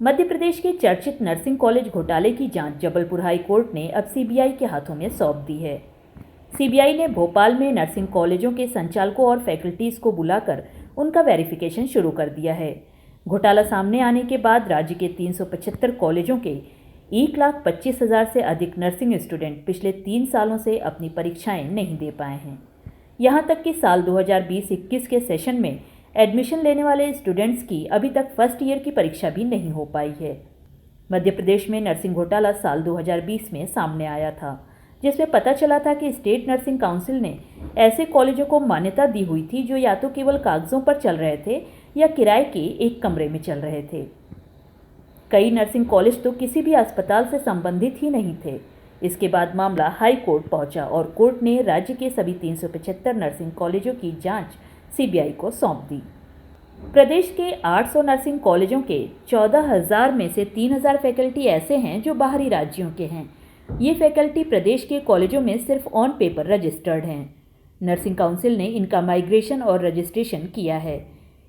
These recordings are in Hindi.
मध्य प्रदेश के चर्चित नर्सिंग कॉलेज घोटाले की जांच जबलपुर हाई कोर्ट ने अब सीबीआई के हाथों में सौंप दी है। सीबीआई ने भोपाल में नर्सिंग कॉलेजों के संचालकों और फैकल्टीज को बुलाकर उनका वेरिफिकेशन शुरू कर दिया है। घोटाला सामने आने के बाद राज्य के 375 कॉलेजों के 1,25,000 से अधिक नर्सिंग स्टूडेंट पिछले 3 सालों से अपनी परीक्षाएं नहीं दे पाए हैं। यहां तक कि साल 2020-21 के सेशन में एडमिशन लेने वाले स्टूडेंट्स की अभी तक फर्स्ट ईयर की परीक्षा भी नहीं हो पाई है। मध्य प्रदेश में नर्सिंग घोटाला साल 2020 में सामने आया था, जिसमें पता चला था कि स्टेट नर्सिंग काउंसिल ने ऐसे कॉलेजों को मान्यता दी हुई थी जो या तो केवल कागजों पर चल रहे थे या किराए के एक कमरे में चल रहे थे। कई नर्सिंग कॉलेज तो किसी भी अस्पताल से संबंधित ही नहीं थे। इसके बाद मामला हाई कोर्ट पहुंचा और कोर्ट ने राज्य के सभी 375 नर्सिंग कॉलेजों की जांच सीबीआई को सौंप दी। प्रदेश के 800 नर्सिंग कॉलेजों के 14,000 में से 3,000 फैकल्टी ऐसे हैं जो बाहरी राज्यों के हैं। ये फैकल्टी प्रदेश के कॉलेजों में सिर्फ ऑन पेपर रजिस्टर्ड हैं। नर्सिंग काउंसिल ने इनका माइग्रेशन और रजिस्ट्रेशन किया है।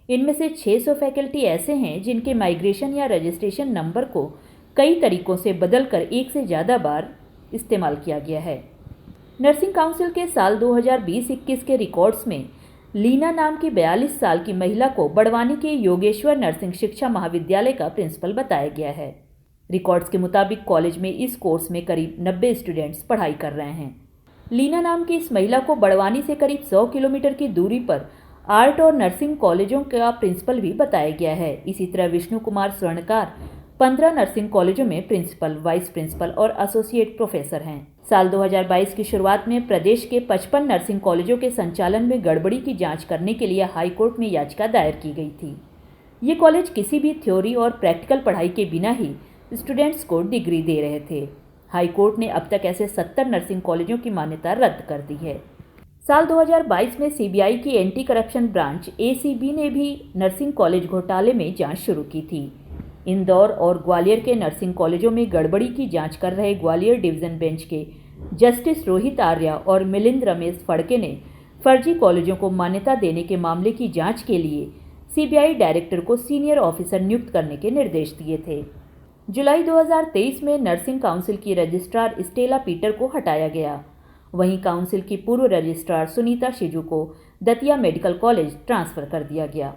इनमें से 600 फैकल्टी ऐसे हैं जिनके माइग्रेशन या रजिस्ट्रेशन नंबर को कई तरीकों से बदलकर एक से ज़्यादा बार इस्तेमाल किया गया है। नर्सिंग काउंसिल के साल 2020-21 के रिकॉर्ड्स में लीना नाम की 42 साल की महिला को बड़वानी के योगेश्वर नर्सिंग शिक्षा महाविद्यालय का प्रिंसिपल बताया गया है। रिकॉर्ड्स के मुताबिक कॉलेज में इस कोर्स में करीब 90 स्टूडेंट्स पढ़ाई कर रहे हैं। लीना नाम की इस महिला को बड़वानी से करीब 100 किलोमीटर की दूरी पर आर्ट और नर्सिंग कॉलेजों का प्रिंसिपल भी बताया गया है। इसी तरह विष्णु कुमार स्वर्णकार 15 नर्सिंग कॉलेजों में प्रिंसिपल, वाइस प्रिंसिपल और एसोसिएट प्रोफेसर हैं। साल 2022 की शुरुआत में प्रदेश के 55 नर्सिंग कॉलेजों के संचालन में गड़बड़ी की जांच करने के लिए हाई कोर्ट में याचिका दायर की गई थी। ये कॉलेज किसी भी थ्योरी और प्रैक्टिकल पढ़ाई के बिना ही स्टूडेंट्स को डिग्री दे रहे थे। हाई कोर्ट ने अब तक ऐसे 70 नर्सिंग कॉलेजों की मान्यता रद्द कर दी है। साल 2022 में सीबीआई की एंटी करप्शन ब्रांच एसीबी ने भी नर्सिंग कॉलेज घोटाले में जांच शुरू की थी। इंदौर और ग्वालियर के नर्सिंग कॉलेजों में गड़बड़ी की जांच कर रहे ग्वालियर डिवीजन बेंच के जस्टिस रोहित आर्या और मिलिंद रमेश फड़के ने फर्जी कॉलेजों को मान्यता देने के मामले की जांच के लिए सीबीआई डायरेक्टर को सीनियर ऑफिसर नियुक्त करने के निर्देश दिए थे। जुलाई 2023 में नर्सिंग काउंसिल की रजिस्ट्रार स्टेला पीटर को हटाया गया। वहीं काउंसिल की पूर्व रजिस्ट्रार सुनीता शिजू को दतिया मेडिकल कॉलेज ट्रांसफर कर दिया गया।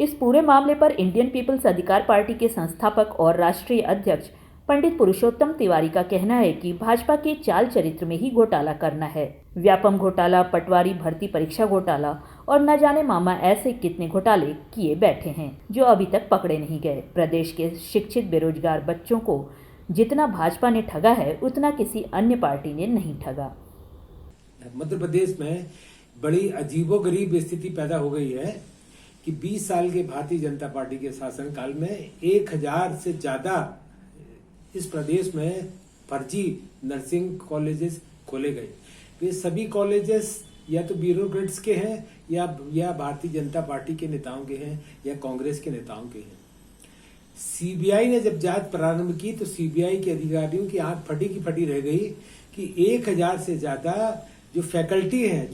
इस पूरे मामले पर इंडियन पीपल्स अधिकार पार्टी के संस्थापक और राष्ट्रीय अध्यक्ष पंडित पुरुषोत्तम तिवारी का कहना है कि भाजपा के चाल चरित्र में ही घोटाला करना है। व्यापम घोटाला, पटवारी भर्ती परीक्षा घोटाला और न जाने मामा ऐसे कितने घोटाले किए बैठे हैं जो अभी तक पकड़े नहीं गए। प्रदेश के शिक्षित बेरोजगार बच्चों को जितना भाजपा ने ठगा है उतना किसी अन्य पार्टी ने नहीं ठगा। मध्य प्रदेश में बड़ी अजीबोगरीब स्थिति पैदा हो गई है कि 20 साल के भारतीय जनता पार्टी के शासनकाल में 1000 से ज्यादा इस प्रदेश में फर्जी नर्सिंग कॉलेजेस खोले गए। ये सभी कॉलेजेस या तो ब्यूरोक्रेट्स के हैं या भारतीय जनता पार्टी के नेताओं के हैं या कांग्रेस के नेताओं के हैं। सीबीआई ने जब जांच प्रारंभ की तो सीबीआई के अधिकारियों की आंख फटी की फटी रह गई कि 1000 से ज्यादा जो फैकल्टी हैं,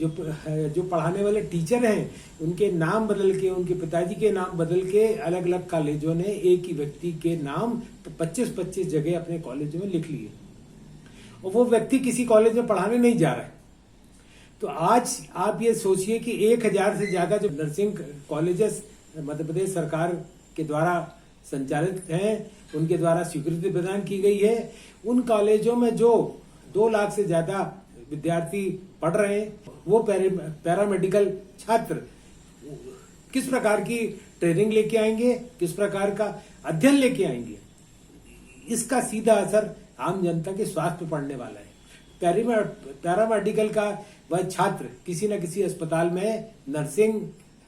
जो पढ़ाने वाले टीचर हैं, उनके नाम बदल के, उनके पिताजी के नाम बदल के अलग अलग कॉलेजों ने एक ही व्यक्ति के नाम 25-25 जगह अपने कॉलेजों में लिख लिए और वो व्यक्ति किसी कॉलेज में पढ़ाने नहीं जा रहा है। तो आज आप ये सोचिए कि 1000 से ज्यादा जो नर्सिंग कॉलेजेस मध्य प्रदेश सरकार के द्वारा संचालित हैं, उनके द्वारा स्वीकृति प्रदान की गई है। उन कॉलेजों में जो 2 लाख से ज्यादा विद्यार्थी पढ़ रहे हैं, वो पैरामेडिकल छात्र किस प्रकार की ट्रेनिंग लेके आएंगे, किस प्रकार का अध्ययन लेके आएंगे, इसका सीधा असर आम जनता के स्वास्थ्य पर पड़ने वाला है। पैरामेडिकल का वह छात्र किसी न किसी अस्पताल में नर्सिंग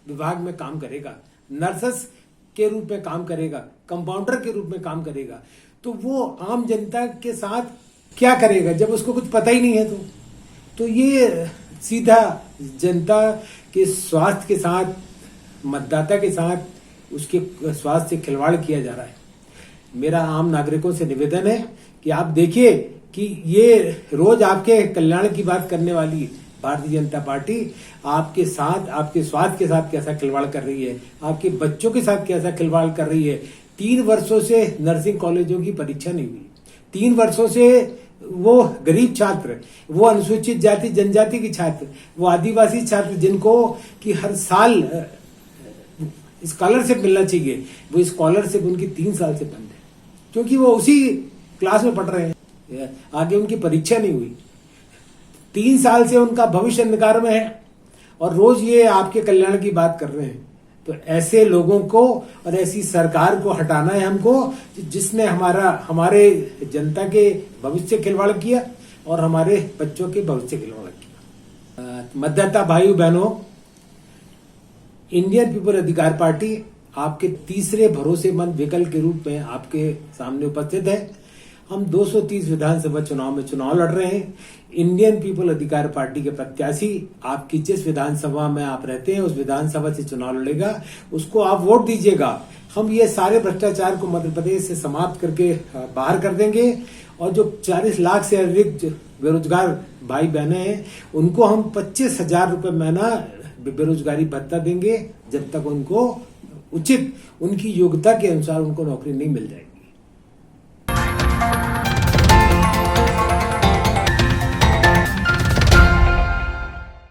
विभाग में काम करेगा, नर्सेस के रूप में काम करेगा, कंपाउंडर के रूप में काम करेगा। तो वो आम जनता के साथ क्या करेगा जब उसको कुछ पता ही नहीं है? तो ये सीधा जनता के स्वास्थ्य के साथ, मतदाता के साथ उसके स्वास्थ्य से खिलवाड़ किया जा रहा है। मेरा आम नागरिकों से निवेदन है कि आप देखिए कि ये रोज आपके कल्याण की बात करने वाली भारतीय जनता पार्टी आपके साथ, आपके स्वास्थ्य के साथ कैसा खिलवाड़ कर रही है, आपके बच्चों के साथ कैसा खिलवाड़ कर रही है। 3 वर्षों से नर्सिंग कॉलेजों की परीक्षा नहीं हुई। 3 वर्षों से वो गरीब छात्र, वो अनुसूचित जाति जनजाति के छात्र, वो आदिवासी छात्र जिनको कि हर साल स्कॉलरशिप मिलना चाहिए, वो स्कॉलरशिप उनकी 3 साल से बंद है, क्योंकि वो उसी क्लास में पढ़ रहे हैं, आगे उनकी परीक्षा नहीं हुई। 3 साल से उनका भविष्य अंधकार में है और रोज ये आपके कल्याण की बात कर रहे हैं। तो ऐसे लोगों को और ऐसी सरकार को हटाना है हमको, जिसने हमारे जनता के भविष्य खिलवाड़ किया और हमारे बच्चों के भविष्य खिलवाड़ किया। मतदाता भाइयों बहनों, इंडियन पीपल अधिकार पार्टी आपके तीसरे भरोसेमंद विकल्प के रूप में आपके सामने उपस्थित है। हम 230 विधानसभा चुनाव में चुनाव लड़ रहे हैं। इंडियन पीपल अधिकार पार्टी के प्रत्याशी आपकी जिस विधानसभा में आप रहते हैं उस विधानसभा से चुनाव लड़ेगा, उसको आप वोट दीजिएगा। हम ये सारे भ्रष्टाचार को मध्य प्रदेश से समाप्त करके बाहर कर देंगे और जो 40 लाख से अधिक बेरोजगार भाई बहने हैं उनको हम 25,000 रुपये महीना बेरोजगारी भत्ता देंगे, जब तक उनको उचित उनकी योग्यता के अनुसार उनको नौकरी नहीं मिल जाएगी।